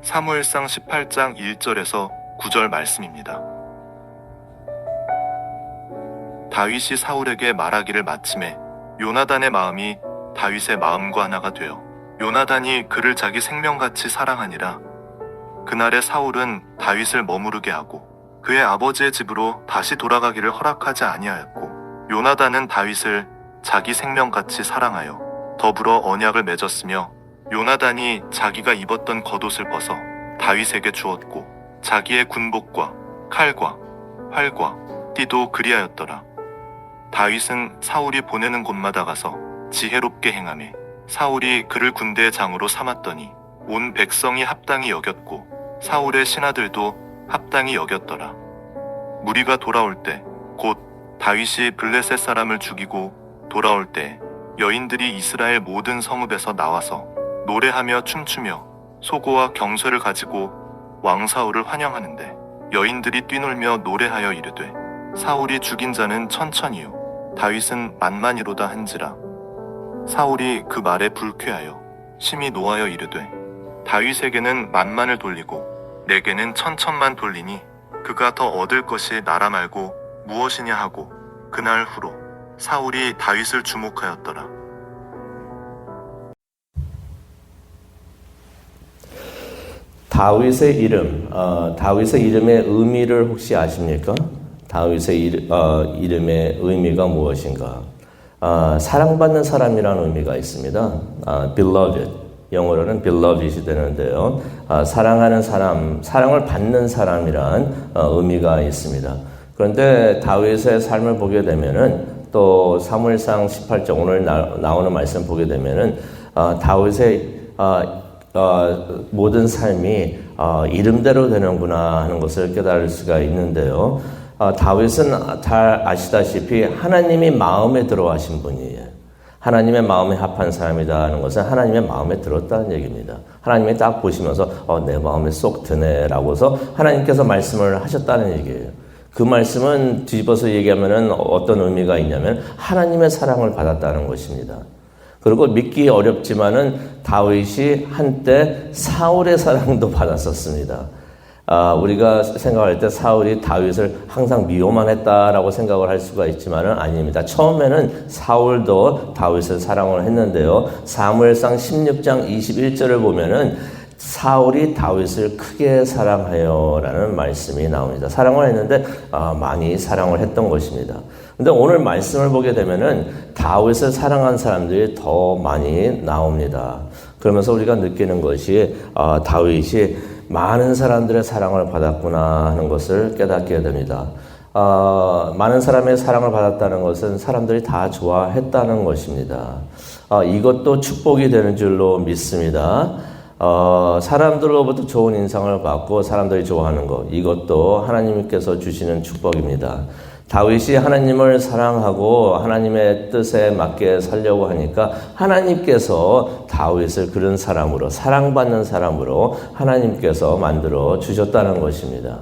사무엘상 18장 1절에서 9절 말씀입니다. 다윗이 사울에게 말하기를 마침에 요나단의 마음이 다윗의 마음과 하나가 되어 요나단이 그를 자기 생명같이 사랑하니라. 그날에 사울은 다윗을 머무르게 하고 그의 아버지의 집으로 다시 돌아가기를 허락하지 아니하였고 요나단은 다윗을 자기 생명같이 사랑하여 더불어 언약을 맺었으며 요나단이 자기가 입었던 겉옷을 벗어 다윗에게 주었고 자기의 군복과 칼과 활과 띠도 그리하였더라. 다윗은 사울이 보내는 곳마다 가서 지혜롭게 행하매 사울이 그를 군대의 장으로 삼았더니 온 백성이 합당히 여겼고 사울의 신하들도 합당히 여겼더라. 무리가 돌아올 때 곧 다윗이 블레셋 사람을 죽이고 돌아올 때 여인들이 이스라엘 모든 성읍에서 나와서 노래하며 춤추며 소고와 경쇠를 가지고 왕 사울을 환영하는데 여인들이 뛰놀며 노래하여 이르되 사울이 죽인 자는 천천히요 다윗은 만만이로다 한지라. 사울이 그 말에 불쾌하여 심히 노하여 이르되 다윗에게는 만만을 돌리고 내게는 천천만 돌리니 그가 더 얻을 것이 나라 말고 무엇이냐 하고 그날 후로 사울이 다윗을 주목하였더라. 다윗의 이름, 다윗의 이름의 의미를 혹시 아십니까? 다윗의 이름의 의미가 무엇인가? 사랑받는 사람이라는 의미가 있습니다. beloved, 영어로는 beloved이 되는데요. 사랑하는 사람, 사랑을 받는 사람이란 의미가 있습니다. 그런데 다윗의 삶을 보게 되면은 또 사무엘상 18장 오늘 나오는 말씀 보게 되면은 다윗의 모든 삶이 이름대로 되는구나 하는 것을 깨달을 수가 있는데요. 다윗은 잘 아시다시피 하나님이 마음에 들어하신 분이에요. 하나님의 마음에 합한 사람이다 하는 것은 하나님의 마음에 들었다는 얘기입니다. 하나님이 딱 보시면서 내 마음에 쏙 드네 라고서 하나님께서 말씀을 하셨다는 얘기예요. 그 말씀은 뒤집어서 얘기하면 어떤 의미가 있냐면 하나님의 사랑을 받았다는 것입니다. 그리고 믿기 어렵지만은 다윗이 한때 사울의 사랑도 받았었습니다. 우리가 생각할 때 사울이 다윗을 항상 미워만 했다라고 생각을 할 수가 있지만은 아닙니다. 처음에는 사울도 다윗을 사랑을 했는데요. 사무엘상 16장 21절을 보면은 사울이 다윗을 크게 사랑하여라는 말씀이 나옵니다. 사랑을 했는데 많이 사랑을 했던 것입니다. 근데 오늘 말씀을 보게 되면은 다윗을 사랑한 사람들이 더 많이 나옵니다. 그러면서 우리가 느끼는 것이 다윗이 많은 사람들의 사랑을 받았구나 하는 것을 깨닫게 됩니다. 많은 사람의 사랑을 받았다는 것은 사람들이 다 좋아했다는 것입니다. 이것도 축복이 되는 줄로 믿습니다. 사람들로부터 좋은 인상을 받고 사람들이 좋아하는 것, 이것도 하나님께서 주시는 축복입니다. 다윗이 하나님을 사랑하고 하나님의 뜻에 맞게 살려고 하니까 하나님께서 다윗을 그런 사람으로, 사랑받는 사람으로 하나님께서 만들어 주셨다는 것입니다.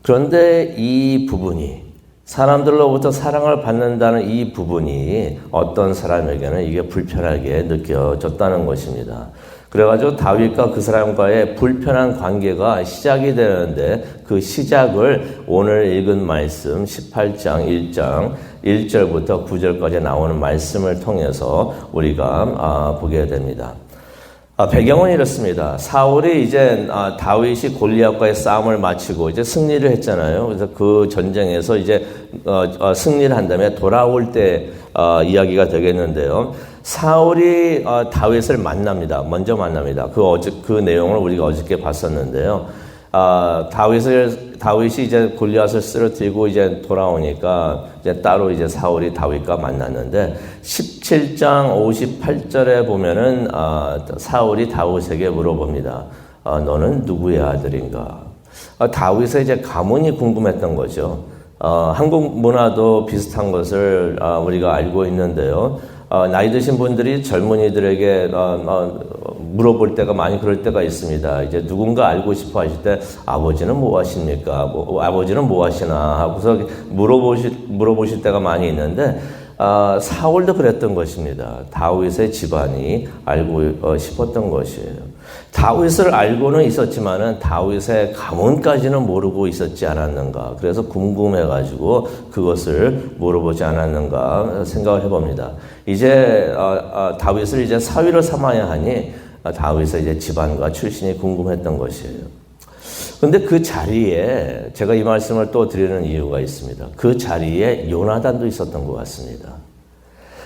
그런데 이 부분이, 사람들로부터 사랑을 받는다는 이 부분이 어떤 사람에게는 이게 불편하게 느껴졌다는 것입니다. 그래가지고 다윗과 그 사람과의 불편한 관계가 시작이 되는데 그 시작을 오늘 읽은 말씀 18장 1장 1절부터 9절까지 나오는 말씀을 통해서 우리가 보게 됩니다. 배경은 이렇습니다. 사울이 이제 다윗이 골리앗과의 싸움을 마치고 이제 승리를 했잖아요. 그래서 그 전쟁에서 이제 승리를 한 다음에 돌아올 때 이야기가 되겠는데요. 사울이 다윗을 만납니다. 먼저 만납니다. 그 내용을 우리가 어저께 봤었는데요. 다윗이 이제 골리앗을 쓰러뜨리고 이제 돌아오니까 이제 따로 이제 사울이 다윗과 만났는데 17장 58절에 보면은 사울이 다윗에게 물어봅니다. 너는 누구의 아들인가? 다윗의 이제 가문이 궁금했던 거죠. 한국 문화도 비슷한 것을 우리가 알고 있는데요. 나이 드신 분들이 젊은이들에게 물어볼 때가 많이 그럴 때가 있습니다. 이제 누군가 알고 싶어 하실 때 아버지는 뭐 하십니까? 아버지는 뭐 하시나? 하고서 물어보실 때가 많이 있는데 사울도 그랬던 것입니다. 다윗의 집안이 알고 싶었던 것이에요. 다윗을 알고는 있었지만은 다윗의 가문까지는 모르고 있었지 않았는가. 그래서 궁금해가지고 그것을 물어보지 않았는가 생각을 해봅니다. 이제 다윗을 이제 사위로 삼아야 하니 다윗의 이제 집안과 출신이 궁금했던 것이에요. 근데 그 자리에 제가 이 말씀을 또 드리는 이유가 있습니다. 그 자리에 요나단도 있었던 것 같습니다.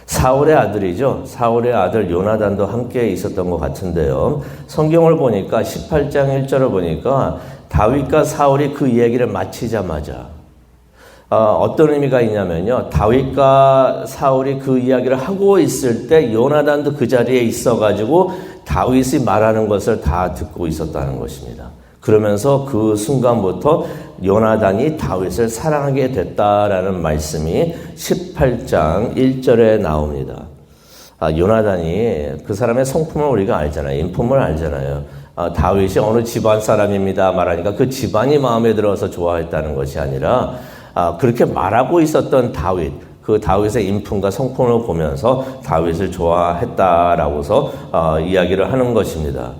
사울의 아들이죠. 사울의 아들 요나단도 함께 있었던 것 같은데요. 성경을 보니까 18장 1절을 보니까 다윗과 사울이 그 이야기를 마치자마자 어떤 의미가 있냐면요. 다윗과 사울이 그 이야기를 하고 있을 때 요나단도 그 자리에 있어가지고 다윗이 말하는 것을 다 듣고 있었다는 것입니다. 그러면서 그 순간부터 요나단이 다윗을 사랑하게 됐다라는 말씀이 18장 1절에 나옵니다. 요나단이 그 사람의 성품을 우리가 알잖아요. 인품을 알잖아요. 다윗이 어느 집안 사람입니다 말하니까 그 집안이 마음에 들어서 좋아했다는 것이 아니라 그렇게 말하고 있었던 다윗, 그 다윗의 인품과 성품을 보면서 다윗을 좋아했다라고서 이야기를 하는 것입니다.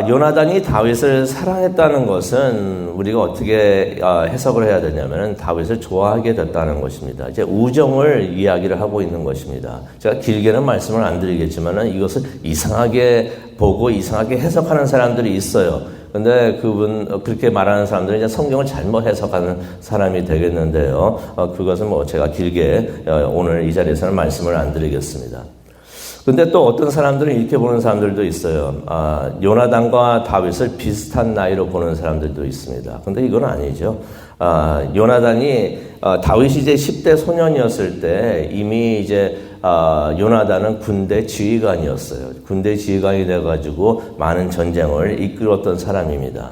요나단이 다윗을 사랑했다는 것은 우리가 어떻게 해석을 해야 되냐면 다윗을 좋아하게 됐다는 것입니다. 이제 우정을 이야기를 하고 있는 것입니다. 제가 길게는 말씀을 안 드리겠지만 이것을 이상하게 보고 이상하게 해석하는 사람들이 있어요. 근데 그렇게 말하는 사람들은 이제 성경을 잘못 해석하는 사람이 되겠는데요. 그것은 제가 길게 오늘 이 자리에서는 말씀을 안 드리겠습니다. 근데 또 어떤 사람들은 이렇게 보는 사람들도 있어요. 요나단과 다윗을 비슷한 나이로 보는 사람들도 있습니다. 근데 이건 아니죠. 요나단이 다윗이 이제 10대 소년이었을 때 이미 이제 요나단은 군대 지휘관이었어요. 군대 지휘관이 돼가지고 많은 전쟁을 이끌었던 사람입니다.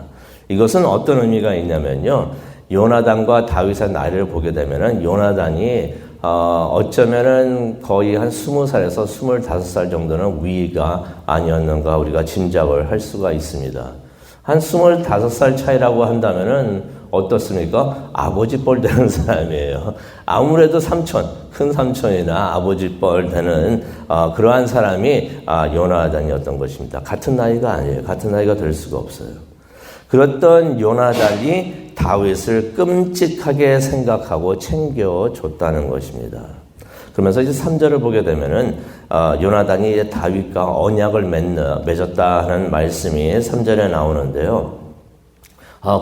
이것은 어떤 의미가 있냐면요. 요나단과 다윗의 나이를 보게 되면은 요나단이 어쩌면은 거의 한 20살에서 25살 정도는 위가 아니었는가 우리가 짐작을 할 수가 있습니다. 한 25살 차이라고 한다면은 어떻습니까? 아버지 뻘 되는 사람이에요. 아무래도 큰 삼촌이나 아버지 뻘 되는 그러한 사람이 요나단이었던 것입니다. 같은 나이가 아니에요. 같은 나이가 될 수가 없어요. 그랬던 요나단이 다윗을 끔찍하게 생각하고 챙겨줬다는 것입니다. 그러면서 이제 3절을 보게 되면은 요나단이 이제 다윗과 언약을 맺었다는 말씀이 3절에 나오는데요.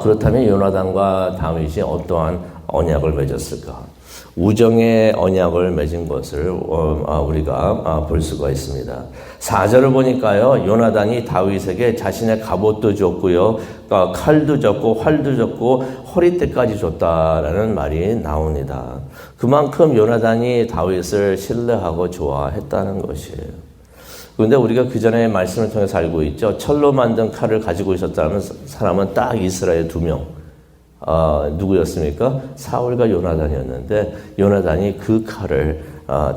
그렇다면 요나단과 다윗이 어떠한 언약을 맺었을까? 우정의 언약을 맺은 것을 우리가 볼 수가 있습니다. 4절을 보니까요. 요나단이 다윗에게 자신의 갑옷도 줬고요. 칼도 줬고 활도 줬고 허리띠까지 줬다라는 말이 나옵니다. 그만큼 요나단이 다윗을 신뢰하고 좋아했다는 것이에요. 그런데 우리가 그 전에 말씀을 통해서 알고 있죠. 철로 만든 칼을 가지고 있었다는 사람은 딱 이스라엘 2명. 누구였습니까? 사울과 요나단이었는데 요나단이 그 칼을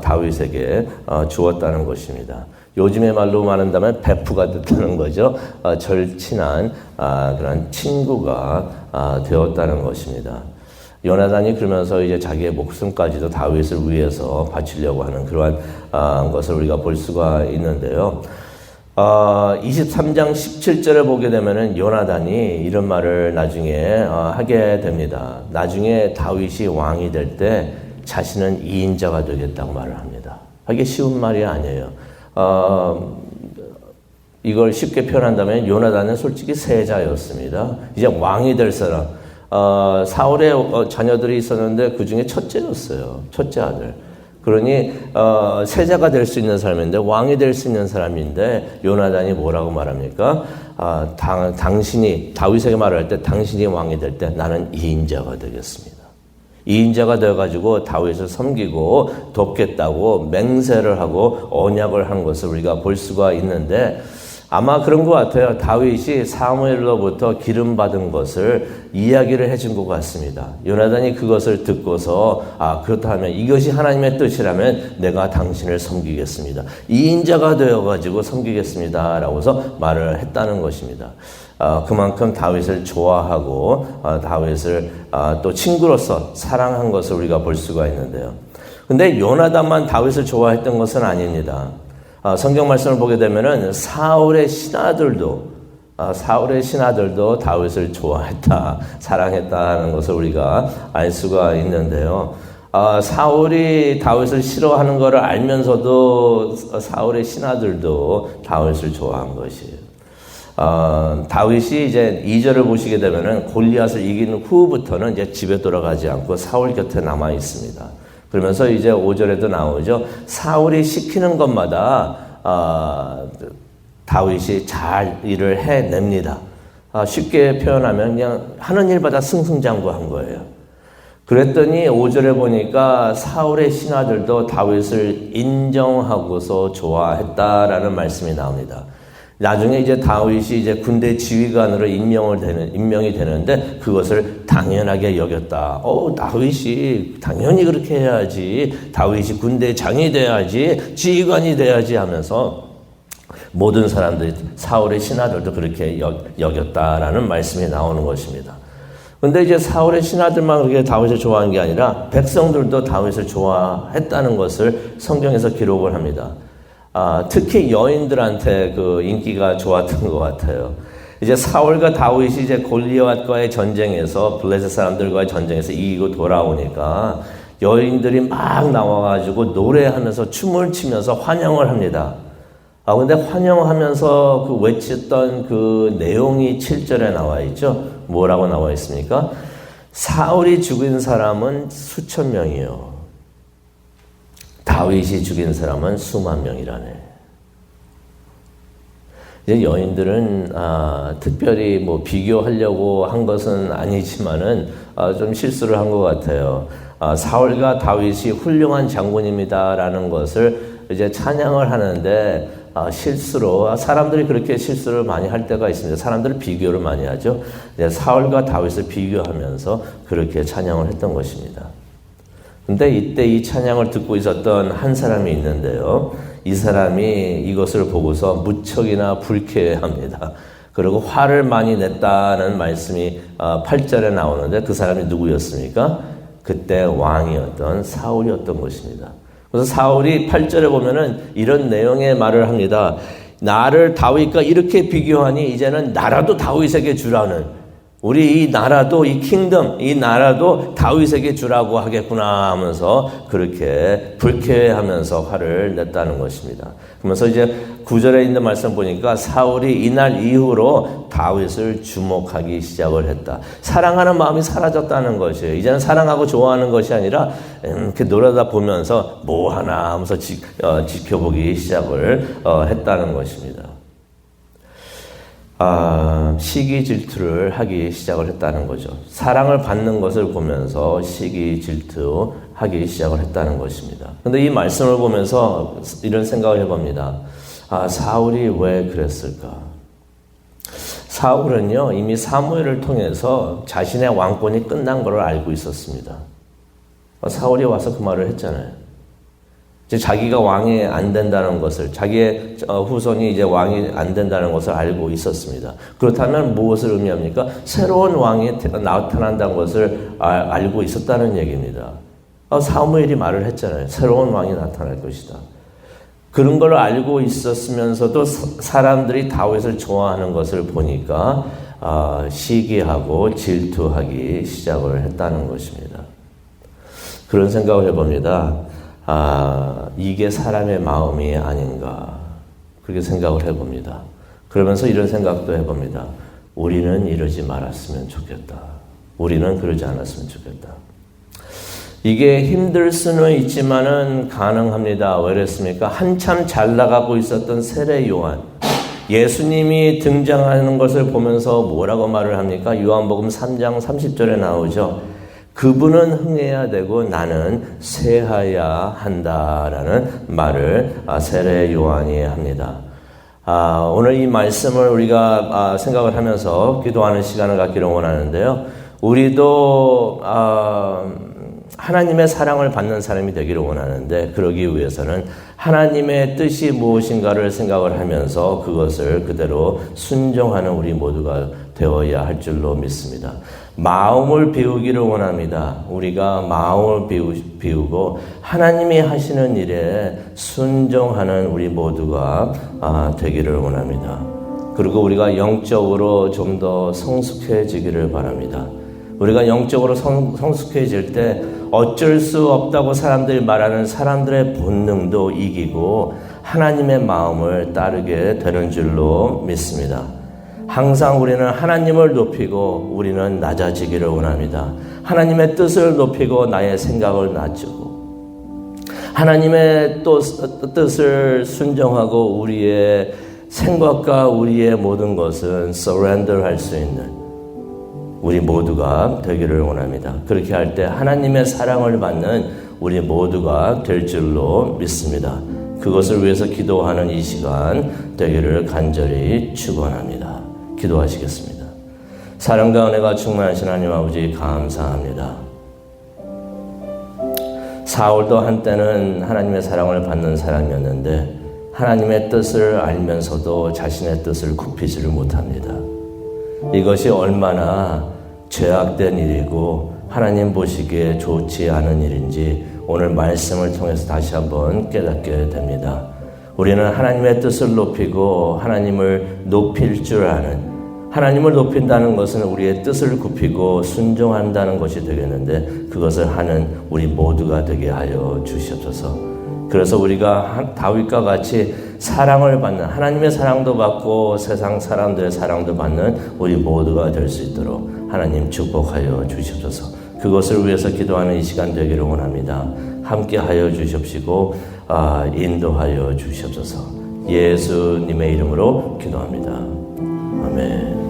다윗에게 주었다는 것입니다. 요즘의 말로 말한다면 베프가 됐다는 거죠. 절친한 그런 친구가 되었다는 것입니다. 요나단이 그러면서 이제 자기의 목숨까지도 다윗을 위해서 바치려고 하는 그러한 것을 우리가 볼 수가 있는데요. 23장 17절에 보게 되면은 요나단이 이런 말을 나중에 하게 됩니다. 나중에 다윗이 왕이 될 때 자신은 2인자가 되겠다고 말을 합니다. 이게 쉬운 말이 아니에요. 이걸 쉽게 표현한다면 요나단은 솔직히 세자였습니다. 이제 왕이 될 사람. 사울의 자녀들이 있었는데 그 중에 첫째였어요. 첫째 아들. 그러니 세자가 될 수 있는 사람인데 왕이 될 수 있는 사람인데 요나단이 뭐라고 말합니까? 당신이 다윗에게 말을 할 때 당신이 왕이 될 때 나는 2인자가 되겠습니다. 2인자가 되어가지고 다윗을 섬기고 돕겠다고 맹세를 하고 언약을 한 것을 우리가 볼 수가 있는데 아마 그런 것 같아요. 다윗이 사무엘로부터 기름 받은 것을 이야기를 해준 것 같습니다. 요나단이 그것을 듣고서 그렇다면 이것이 하나님의 뜻이라면 내가 당신을 섬기겠습니다. 2인자가 되어가지고 섬기겠습니다. 라고서 말을 했다는 것입니다. 그만큼 다윗을 좋아하고 다윗을 또 친구로서 사랑한 것을 우리가 볼 수가 있는데요. 근데 요나단만 다윗을 좋아했던 것은 아닙니다. 성경 말씀을 보게 되면은 사울의 신하들도 다윗을 좋아했다, 사랑했다 하는 것을 우리가 알 수가 있는데요. 사울이 다윗을 싫어하는 것을 알면서도 사울의 신하들도 다윗을 좋아한 것이에요. 다윗이 이제 2절을 보시게 되면은 골리앗을 이긴 후부터는 이제 집에 돌아가지 않고 사울 곁에 남아 있습니다. 그러면서 이제 5절에도 나오죠. 사울이 시키는 것마다 다윗이 잘 일을 해냅니다. 쉽게 표현하면 그냥 하는 일마다 승승장구한 거예요. 그랬더니 5절에 보니까 사울의 신하들도 다윗을 인정하고서 좋아했다라는 말씀이 나옵니다. 나중에 이제 다윗이 이제 군대 지휘관으로 임명이 되는데 그것을 당연하게 여겼다. 다윗이 당연히 그렇게 해야지. 다윗이 군대장이 돼야지. 지휘관이 돼야지 하면서 모든 사람들이 사울의 신하들도 그렇게 여겼다라는 말씀이 나오는 것입니다. 근데 이제 사울의 신하들만 그렇게 다윗을 좋아한 게 아니라 백성들도 다윗을 좋아했다는 것을 성경에서 기록을 합니다. 특히 여인들한테 그 인기가 좋았던 것 같아요. 이제 사울과 다윗이 이제 골리앗과의 전쟁에서 블레셋 사람들과의 전쟁에서 이기고 돌아오니까 여인들이 막 나와가지고 노래하면서 춤을 추면서 환영을 합니다. 근데 환영하면서 그 외쳤던 그 내용이 7절에 나와 있죠. 뭐라고 나와 있습니까? 사울이 죽인 사람은 수천 명이요. 다윗이 죽인 사람은 수만 명이라네. 이제 여인들은 특별히 뭐 비교하려고 한 것은 아니지만은 좀 실수를 한 것 같아요. 사울과 다윗이 훌륭한 장군입니다라는 것을 이제 찬양을 하는데 실수로 사람들이 그렇게 실수를 많이 할 때가 있습니다. 사람들은 비교를 많이 하죠. 사울과 다윗을 비교하면서 그렇게 찬양을 했던 것입니다. 근데 이때 이 찬양을 듣고 있었던 한 사람이 있는데요. 이 사람이 이것을 보고서 무척이나 불쾌해합니다. 그리고 화를 많이 냈다는 말씀이 8절에 나오는데 그 사람이 누구였습니까? 그때 왕이었던 사울이었던 것입니다. 그래서 사울이 8절에 보면은 이런 내용의 말을 합니다. 나를 다윗과 이렇게 비교하니 이제는 나라도 다윗에게 주라는, 우리 이 나라도, 이 킹덤, 이 나라도 다윗에게 주라고 하겠구나 하면서 그렇게 불쾌해하면서 화를 냈다는 것입니다. 그러면서 이제 9절에 있는 말씀 보니까 사울이 이날 이후로 다윗을 주목하기 시작을 했다. 사랑하는 마음이 사라졌다는 것이에요. 이제는 사랑하고 좋아하는 것이 아니라 이렇게 놀아다 보면서 뭐 하나 하면서 지켜보기 시작을 했다는 것입니다. 시기 질투를 하기 시작을 했다는 거죠. 사랑을 받는 것을 보면서 시기 질투하기 시작을 했다는 것입니다. 그런데 이 말씀을 보면서 이런 생각을 해봅니다. 사울이 왜 그랬을까? 사울은요, 이미 사무엘을 통해서 자신의 왕권이 끝난 것을 알고 있었습니다. 사울이 와서 그 말을 했잖아요. 이제 자기가 왕이 안 된다는 것을, 자기의 후손이 이제 왕이 안 된다는 것을 알고 있었습니다. 그렇다면 무엇을 의미합니까? 새로운 왕이 나타난다는 것을 알고 있었다는 얘기입니다. 사무엘이 말을 했잖아요. 새로운 왕이 나타날 것이다. 그런 걸 알고 있었으면서도 사람들이 다윗을 좋아하는 것을 보니까 시기하고 질투하기 시작을 했다는 것입니다. 그런 생각을 해봅니다. 이게 사람의 마음이 아닌가, 그렇게 생각을 해봅니다. 그러면서 이런 생각도 해봅니다. 우리는 이러지 말았으면 좋겠다. 우리는 그러지 않았으면 좋겠다. 이게 힘들 수는 있지만은 가능합니다. 왜 그랬습니까? 한참 잘 나가고 있었던 세례 요한, 예수님이 등장하는 것을 보면서 뭐라고 말을 합니까? 요한복음 3장 30절에 나오죠. 그분은 흥해야 되고 나는 쇠하여야 한다라는 말을 세례 요한이 합니다. 오늘 이 말씀을 우리가 생각을 하면서 기도하는 시간을 갖기를 원하는데요. 우리도 하나님의 사랑을 받는 사람이 되기를 원하는데 그러기 위해서는 하나님의 뜻이 무엇인가를 생각을 하면서 그것을 그대로 순종하는 우리 모두가 되어야 할 줄로 믿습니다. 마음을 비우기를 원합니다. 우리가 마음을 비우고 하나님이 하시는 일에 순종하는 우리 모두가 되기를 원합니다. 그리고 우리가 영적으로 좀 더 성숙해지기를 바랍니다. 우리가 영적으로 성숙해질 때 어쩔 수 없다고 사람들이 말하는 사람들의 본능도 이기고 하나님의 마음을 따르게 되는 줄로 믿습니다. 항상 우리는 하나님을 높이고 우리는 낮아지기를 원합니다. 하나님의 뜻을 높이고 나의 생각을 낮추고 하나님의 뜻을 순종하고 우리의 생각과 우리의 모든 것은 surrender 할 수 있는 우리 모두가 되기를 원합니다. 그렇게 할 때 하나님의 사랑을 받는 우리 모두가 될 줄로 믿습니다. 그것을 위해서 기도하는 이 시간 되기를 간절히 축원합니다. 기도하시겠습니다. 사랑과 은혜가 충만하신 하나님 아버지 감사합니다. 사울도 한때는 하나님의 사랑을 받는 사람이었는데 하나님의 뜻을 알면서도 자신의 뜻을 굽히지를 못합니다. 이것이 얼마나 죄악된 일이고 하나님 보시기에 좋지 않은 일인지 오늘 말씀을 통해서 다시 한번 깨닫게 됩니다. 우리는 하나님의 뜻을 높이고 하나님을 높일 줄 아는, 하나님을 높인다는 것은 우리의 뜻을 굽히고 순종한다는 것이 되겠는데 그것을 하는 우리 모두가 되게 하여 주시옵소서. 그래서 우리가 다윗과 같이 사랑을 받는, 하나님의 사랑도 받고 세상 사람들의 사랑도 받는 우리 모두가 될 수 있도록 하나님 축복하여 주시옵소서. 그것을 위해서 기도하는 이 시간 되기를 원합니다. 함께 하여 주시옵시고 인도하여 주시옵소서. 예수님의 이름으로 기도합니다. 아멘.